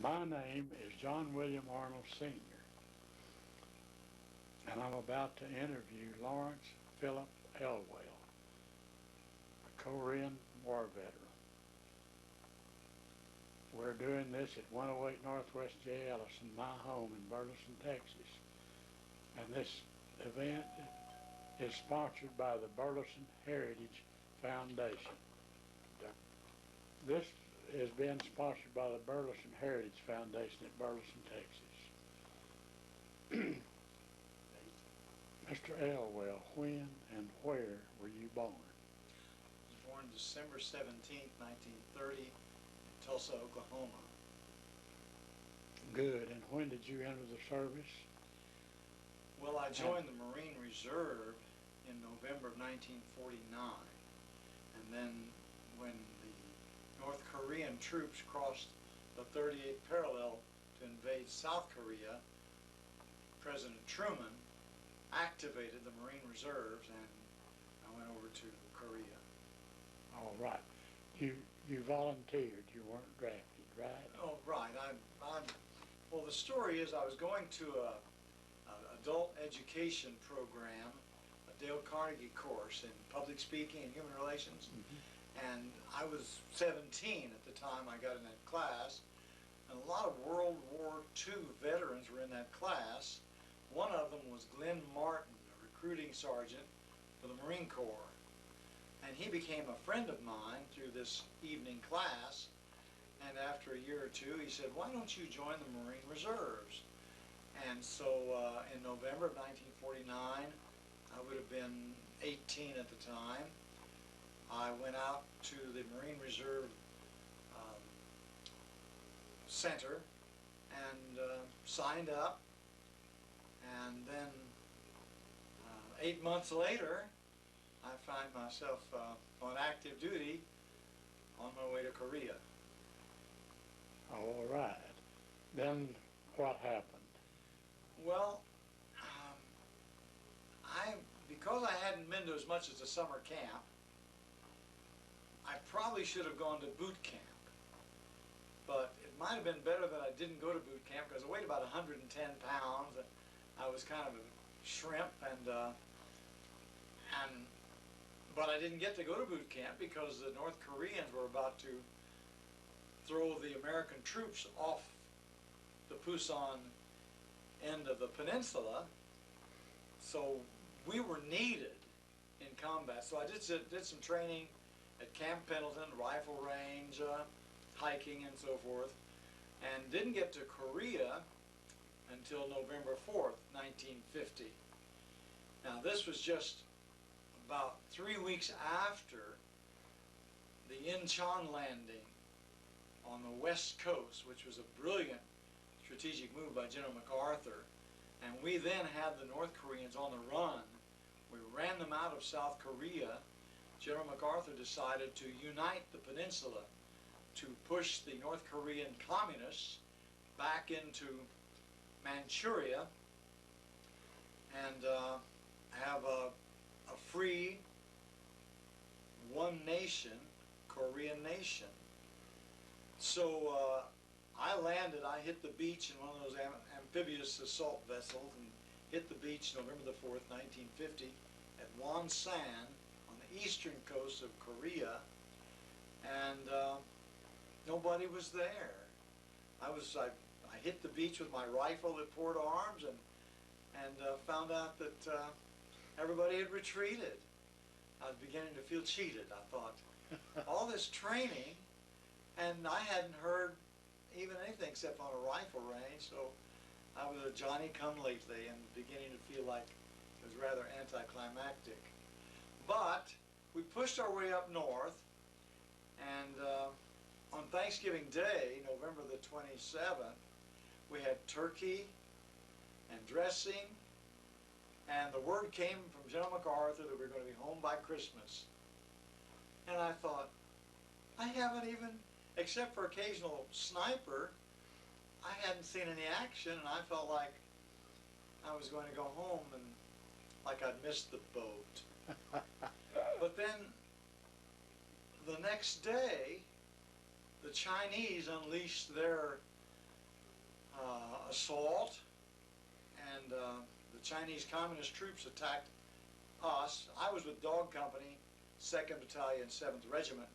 My name is John William Arnold Sr., and I'm about to interview Lawrence Philip Elwell, a Korean War veteran. We're doing this at 108 Northwest J. Ellison, my home in Burleson, Texas. And this event is sponsored by the Burleson Heritage Foundation. This has been sponsored by the Burleson Heritage Foundation at Burleson, Texas. Mr. Elwell, when and where were you born? I was born December 17th, 1930 in Tulsa, Oklahoma. Good. And when did you enter the service? Well, I joined the Marine Reserve in November of 1949. And then when the North Korean troops crossed the 38th parallel to invade South Korea, President Truman activated the Marine Reserves and I went over to Korea. All right. You volunteered. You weren't drafted, right? Oh, right. Well, the story is I was going to an adult education program, a Dale Carnegie course in public speaking and human relations. And I was 17 at the time I got in that class. And a lot of World War II veterans were in that class. One of them was Glenn Martin, a recruiting sergeant for the Marine Corps. And he became a friend of mine through this evening class. And after a year or two, he said, why don't you join the Marine Reserves? And so in November of 1949, I would have been 18 at the time, I went out to the Marine Reserve Center and signed up. And then 8 months later, I find myself on active duty on my way to Korea. All right. Then what happened? Well, because I hadn't been to as much as a summer camp, I probably should have gone to boot camp. But it might have been better that I didn't go to boot camp because I weighed about 110 pounds. I was kind of a shrimp, but I didn't get to go to boot camp because the North Koreans were about to throw the American troops off the Pusan end of the peninsula. So we were needed in combat. So I did some training at Camp Pendleton, rifle range, hiking and so forth, and didn't get to Korea until November 4th, 1950. Now this was just about 3 weeks after the Incheon landing on the west coast, which was a brilliant strategic move by General MacArthur. And we then had the North Koreans on the run. We ran them out of South Korea. General MacArthur decided to unite the peninsula to push the North Korean communists back into Manchuria and have a free, one nation, Korean nation. So I landed, I hit the beach in one of those amphibious assault vessels and hit the beach November the 4th, 1950 at Wonsan on the eastern coast of Korea, and nobody was there. I hit the beach with my rifle at port arms and found out that everybody had retreated. I was beginning to feel cheated. I thought, all this training, and I hadn't heard even anything except on a rifle range, so I was a Johnny-come-lately and beginning to feel like it was rather anticlimactic. But we pushed our way up north, and on Thanksgiving Day, November the 27th, we had turkey and dressing, and the word came from General MacArthur that we were going to be home by Christmas. And I thought, I haven't even, except for occasional sniper, I hadn't seen any action, and I felt like I was going to go home and like I'd missed the boat. But then the next day, the Chinese unleashed their assault, and the Chinese Communist troops attacked us. I was with Dog Company, 2nd Battalion, 7th Regiment,